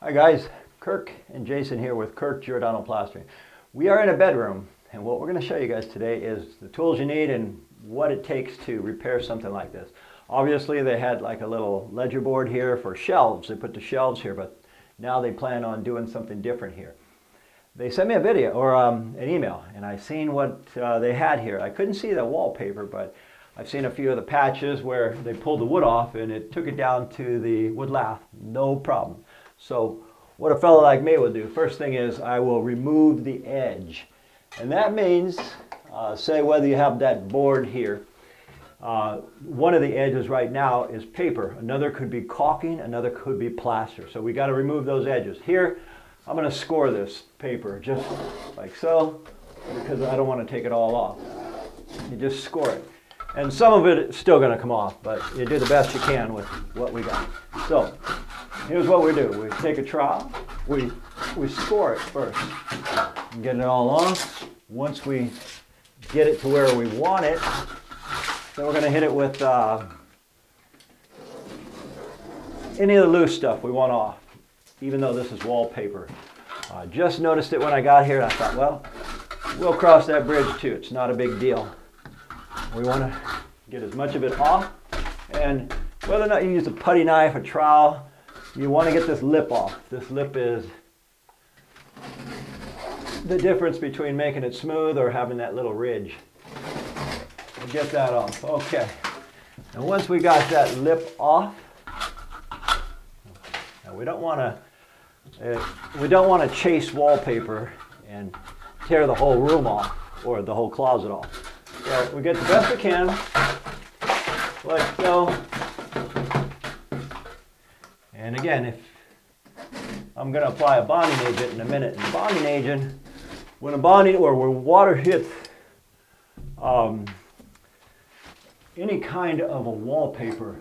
Hi guys, Kirk and Jason here with Kirk Giordano Plastering. We are in a bedroom, and what we're going to show you guys today is the tools you need and what it takes to repair something like this. Obviously they had like a little ledger board here for shelves. They put the shelves here, but now they plan on doing something different here. They sent me a video or an email, and I seen what they had here. I couldn't see the wallpaper, but I've seen a few of the patches where they pulled the wood off and it took it down to the wood lath, no problem. So what a fellow like me will do, first thing is I will remove the edge. And that means, say whether you have that board here, one of the edges right now is paper. Another could be caulking, another could be plaster. So we got to remove those edges. Here, I'm going to score this paper just like so, because I don't want to take it all off. You just score it. And some of it is still going to come off, but you do the best you can with what we got. So here's what we do. We take a trowel, we score it first, and get it all off. Once we get it to where we want it, then we're going to hit it with any of the loose stuff we want off, even though this is wallpaper. I just noticed it when I got here, and I thought, well, we'll cross that bridge too. It's not a big deal. We want to get as much of it off, and whether or not you use a putty knife, a trowel, you want to get this lip off. This lip is the difference between making it smooth or having that little ridge. We'll get that off. Okay. And once we got that lip off, now we don't want to chase wallpaper and tear the whole room off or the whole closet off. So we get the best we can, like so. And again, if I'm going to apply a bonding agent in a minute, and the bonding agent, when water hits any kind of a wallpaper,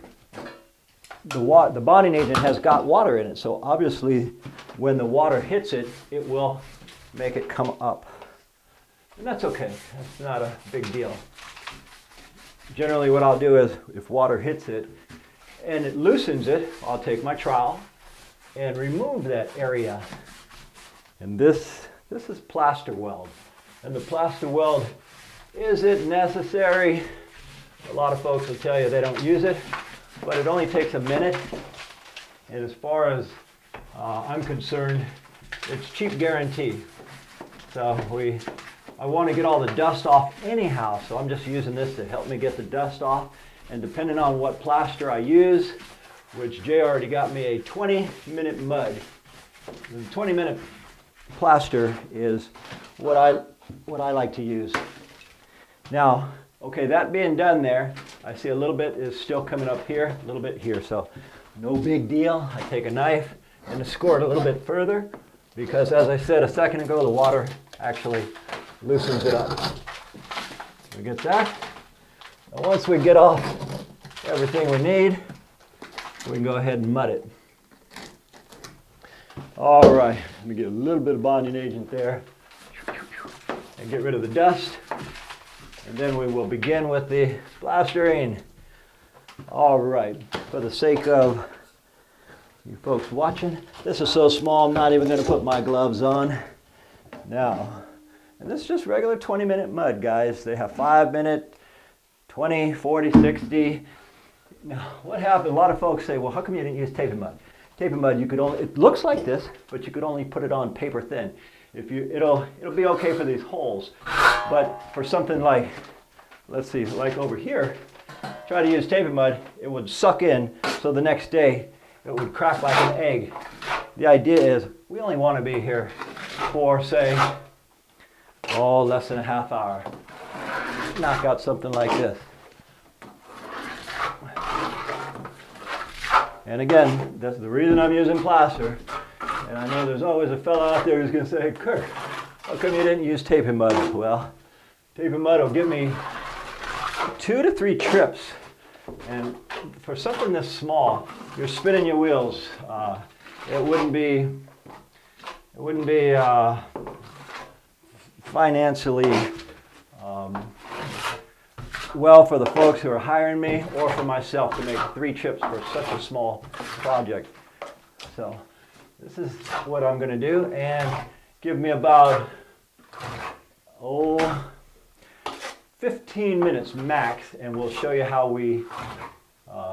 the bonding agent has got water in it. So obviously, when the water hits it, it will make it come up. And that's okay. That's not a big deal. Generally what I'll do is, if water hits it and it loosens it, I'll take my trowel and remove that area. And this is plaster weld. And the plaster weld, is it necessary? A lot of folks will tell you they don't use it, but it only takes a minute. And as far as I'm concerned, it's cheap guarantee. So I want to get all the dust off anyhow, so I'm just using this to help me get the dust off. And depending on what plaster I use, which Jay already got me a 20-minute mud. The 20-minute plaster is what I like to use. Now, okay, that being done there, I see a little bit is still coming up here, a little bit here, so no big deal. I take a knife and score it a little bit further, because as I said a second ago, the water actually loosens it up. We get that. And once we get off everything we need, we can go ahead and mud it. All right, let me get a little bit of bonding agent there and get rid of the dust. And then we will begin with the plastering. All right, for the sake of you folks watching, this is so small I'm not even going to put my gloves on. Now, and this is just regular 20-minute mud, guys. They have 5-minute, 20, 40, 60. Now, what happened? A lot of folks say, well, how come you didn't use tape and mud? Tape and mud, you could only, it looks like this, but you could only put it on paper thin. It'll be okay for these holes, but for something like, let's see, like over here, try to use tape and mud, it would suck in, so the next day it would crack like an egg. The idea is we only want to be here for, say, less than a half hour. Knock out something like this. And again, that's the reason I'm using plaster. And I know there's always a fella out there who's going to say, Kirk, how come you didn't use tape and mud? Well, tape and mud will give me 2 to 3 trips. And for something this small, you're spinning your wheels. It wouldn't be financially well for the folks who are hiring me or for myself to make 3 trips for such a small project. So This is what I'm going to do, and give me about 15 minutes max, and we'll show you how we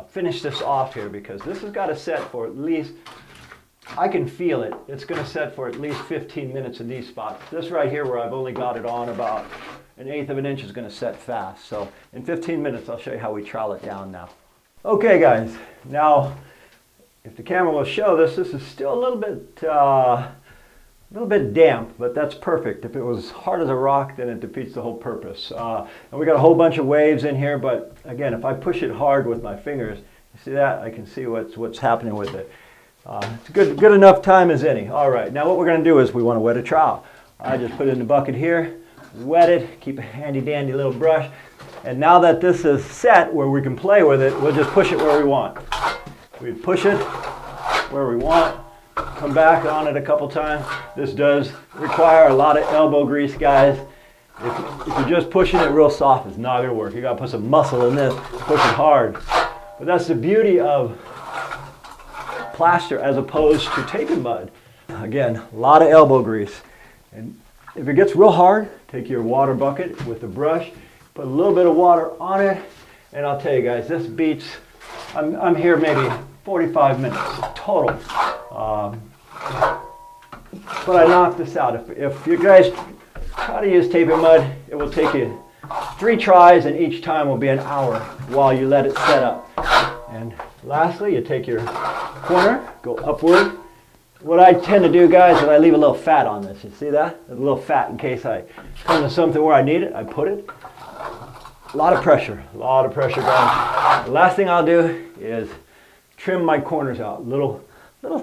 finish this off here, because this has got to set for at least, I can feel it, it's going to set for at least 15 minutes in these spots. This right here where I've only got it on about 1/8 of an inch is going to set fast. So in 15 minutes I'll show you how we trowel it down now. Okay guys, now if the camera will show this, this is still a little bit damp, but that's perfect. If it was hard as a rock, then it defeats the whole purpose. And we got a whole bunch of waves in here, but again, if I push it hard with my fingers, you see that? I can see what's happening with it. It's good enough time as any. All right, now what we're going to do is we want to wet a trowel. I just put it in the bucket here, wet it, keep a handy dandy little brush, and now that this is set where we can play with it, we'll just push it where we want. We push it where we want. Come back on it a couple times. This does require a lot of elbow grease, guys. If you're just pushing it real soft, it's not going to work. You got to put some muscle in this, push it hard. But that's the beauty of plaster as opposed to taping mud. Again, a lot of elbow grease. And if it gets real hard, take your water bucket with the brush, put a little bit of water on it, and I'll tell you guys, this beats, I'm here maybe 45 minutes total. But I knocked this out. If you guys try to use taping mud, it will take you 3 tries, and each time will be an hour while you let it set up. And lastly, you take your corner, go upward. What I tend to do, guys, is I leave a little fat on this. You see that? A little fat in case I come to something where I need it. I put it. A lot of pressure, guys. The last thing I'll do is trim my corners out. Little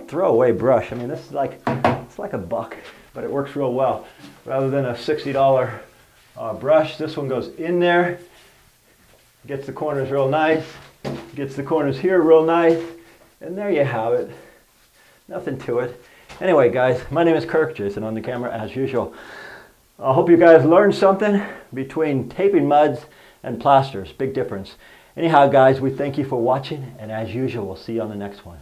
throwaway brush. I mean, this is it's like a buck, but it works real well. Rather than a $60 brush, this one goes in there, gets the corners real nice, gets the corners here real nice, and there you have it. Nothing to it. Anyway, guys, my name is Kirk, Jason on the camera as usual. I hope you guys learned something between taping muds and plasters. Big difference. Anyhow, guys, we thank you for watching, and as usual, we'll see you on the next one.